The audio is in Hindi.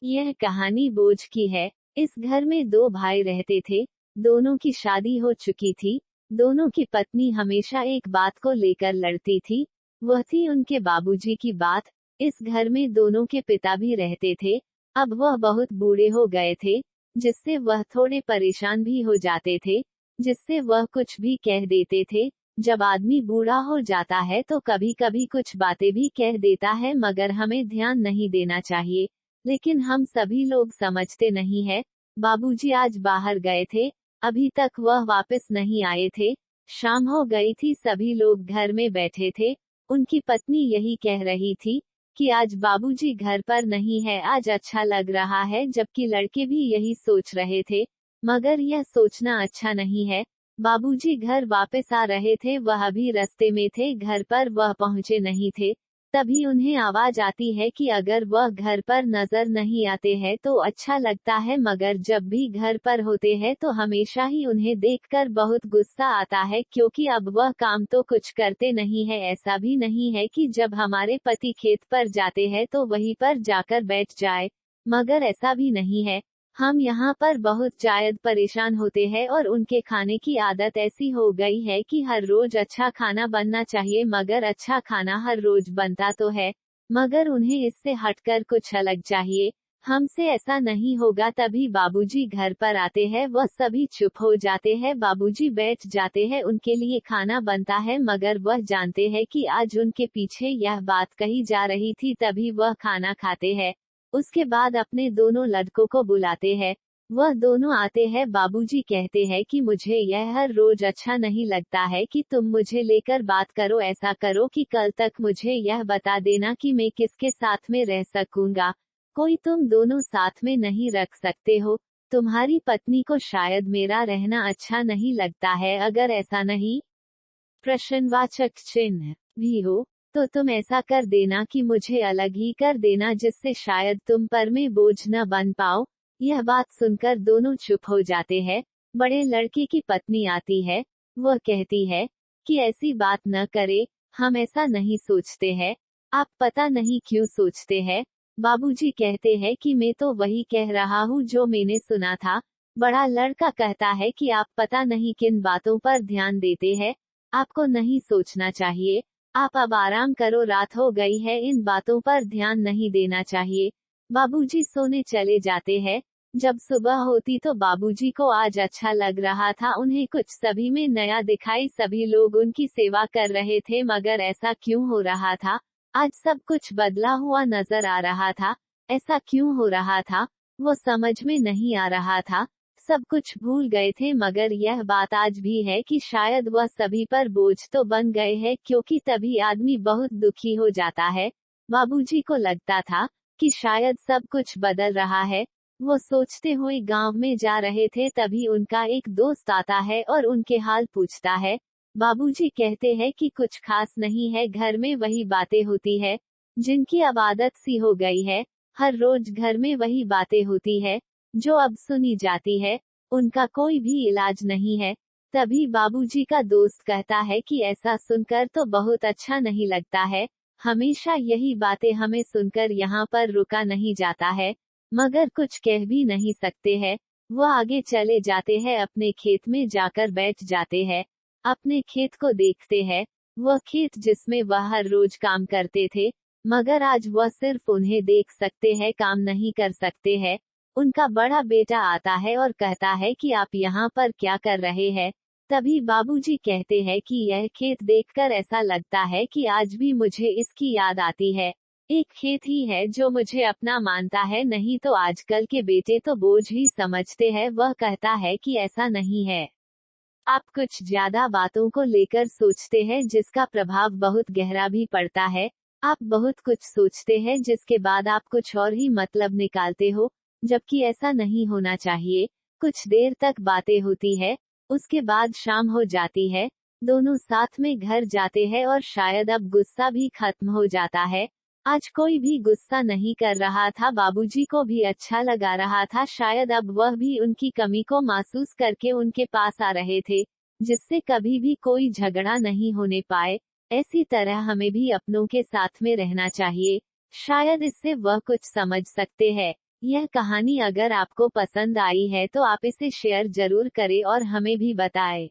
यह कहानी बोझ की है। इस घर में दो भाई रहते थे। दोनों की शादी हो चुकी थी। दोनों की पत्नी हमेशा एक बात को लेकर लड़ती थी। वह थी उनके बाबूजी की बात। इस घर में दोनों के पिता भी रहते थे। अब वह बहुत बूढ़े हो गए थे, जिससे वह थोड़े परेशान भी हो जाते थे, जिससे वह कुछ भी कह देते थे। जब आदमी बूढ़ा हो जाता है तो कभी कभी कुछ बातें भी कह देता है, मगर हमें ध्यान नहीं देना चाहिए। लेकिन हम सभी लोग समझते नहीं है। बाबूजी आज बाहर गए थे। अभी तक वह वापस नहीं आए थे। शाम हो गई थी, सभी लोग घर में बैठे थे। उनकी पत्नी यही कह रही थी कि आज बाबूजी घर पर नहीं है, आज अच्छा लग रहा है, जबकि लड़के भी यही सोच रहे थे। मगर यह सोचना अच्छा नहीं है। बाबूजी घर वापस आ रहे थे, वह अभी रास्ते में थे, घर पर वह पहुंचे नहीं थे। तभी उन्हें आवाज आती है कि अगर वह घर पर नजर नहीं आते हैं तो अच्छा लगता है, मगर जब भी घर पर होते हैं तो हमेशा ही उन्हें देखकर बहुत गुस्सा आता है, क्योंकि अब वह काम तो कुछ करते नहीं है। ऐसा भी नहीं है कि जब हमारे पति खेत पर जाते हैं तो वहीं पर जाकर बैठ जाए, मगर ऐसा भी नहीं है। हम यहाँ पर बहुत जायद परेशान होते हैं और उनके खाने की आदत ऐसी हो गई है कि हर रोज अच्छा खाना बनना चाहिए, मगर अच्छा खाना हर रोज बनता तो है, मगर उन्हें इससे हटकर कुछ अलग चाहिए। हमसे ऐसा नहीं होगा। तभी बाबूजी घर पर आते हैं, वह सभी चुप हो जाते हैं। बाबूजी बैठ जाते हैं, उनके लिए खाना बनता है, मगर वह जानते हैं कि आज उनके पीछे यह बात कही जा रही थी। तभी वह खाना खाते हैं। उसके बाद अपने दोनों लड़कों को बुलाते हैं। वह दोनों आते हैं। बाबूजी कहते हैं कि मुझे यह हर रोज अच्छा नहीं लगता है कि तुम मुझे लेकर बात करो। ऐसा करो कि कल तक मुझे यह बता देना कि मैं किसके साथ में रह सकूंगा। कोई तुम दोनों साथ में नहीं रख सकते हो। तुम्हारी पत्नी को शायद मेरा रहना अच्छा नहीं लगता है। अगर ऐसा नहीं प्रश्नवाचक चिन्ह भी हो तो तुम ऐसा कर देना कि मुझे अलग ही कर देना, जिससे शायद तुम पर मैं बोझ न बन पाओ। यह बात सुनकर दोनों चुप हो जाते हैं। बड़े लड़के की पत्नी आती है। वह कहती है कि ऐसी बात न करे, हम ऐसा नहीं सोचते हैं। आप पता नहीं क्यों सोचते हैं। बाबूजी कहते हैं कि मैं तो वही कह रहा हूँ जो मैंने सुना था। बड़ा लड़का कहता है कि आप पता नहीं किन बातों पर ध्यान देते हैं। आपको नहीं सोचना चाहिए। आप अब आराम करो, रात हो गई है, इन बातों पर ध्यान नहीं देना चाहिए। बाबूजी सोने चले जाते हैं। जब सुबह होती तो बाबूजी को आज अच्छा लग रहा था। उन्हें कुछ सभी में नया दिखाई। सभी लोग उनकी सेवा कर रहे थे, मगर ऐसा क्यों हो रहा था? आज सब कुछ बदला हुआ नजर आ रहा था। ऐसा क्यों हो रहा था? वो समझ में नहीं आ रहा था। सब कुछ भूल गए थे, मगर यह बात आज भी है कि शायद वह सभी पर बोझ तो बन गए हैं, क्योंकि तभी आदमी बहुत दुखी हो जाता है। बाबूजी को लगता था कि शायद सब कुछ बदल रहा है। वो सोचते हुए गांव में जा रहे थे, तभी उनका एक दोस्त आता है और उनके हाल पूछता है। बाबूजी कहते हैं कि कुछ खास नहीं है, घर में वही बातें होती है जिनकी अब आदत सी हो गई है। हर रोज घर में वही बातें होती है जो अब सुनी जाती है। उनका कोई भी इलाज नहीं है। तभी बाबूजी का दोस्त कहता है कि ऐसा सुनकर तो बहुत अच्छा नहीं लगता है। हमेशा यही बातें हमें सुनकर यहाँ पर रुका नहीं जाता है, मगर कुछ कह भी नहीं सकते हैं। वो आगे चले जाते हैं, अपने खेत में जाकर बैठ जाते हैं। अपने खेत को देखते हैं। वह खेत जिसमें वह हर रोज काम करते थे, मगर आज वह सिर्फ उन्हें देख सकते हैं, काम नहीं कर सकते हैं। उनका बड़ा बेटा आता है और कहता है कि आप यहाँ पर क्या कर रहे हैं? तभी बाबूजी कहते हैं कि यह खेत देखकर ऐसा लगता है कि आज भी मुझे इसकी याद आती है। एक खेत ही है जो मुझे अपना मानता है, नहीं तो आजकल के बेटे तो बोझ ही समझते हैं। वह कहता है कि ऐसा नहीं है। आप कुछ ज्यादा बातों को लेकर सोचते हैं, जिसका प्रभाव बहुत गहरा भी पड़ता है। आप बहुत कुछ सोचते हैं, जिसके बाद आप कुछ और ही मतलब निकालते हो, जबकि ऐसा नहीं होना चाहिए। कुछ देर तक बातें होती है, उसके बाद शाम हो जाती है। दोनों साथ में घर जाते हैं और शायद अब गुस्सा भी खत्म हो जाता है। आज कोई भी गुस्सा नहीं कर रहा था। बाबूजी को भी अच्छा लगा रहा था। शायद अब वह भी उनकी कमी को महसूस करके उनके पास आ रहे थे, जिससे कभी भी कोई झगड़ा नहीं होने पाए। ऐसी तरह हमें भी अपनों के साथ में रहना चाहिए। शायद इससे वह कुछ समझ सकते हैं। यह कहानी अगर आपको पसंद आई है तो आप इसे शेयर जरूर करें और हमें भी बताएं।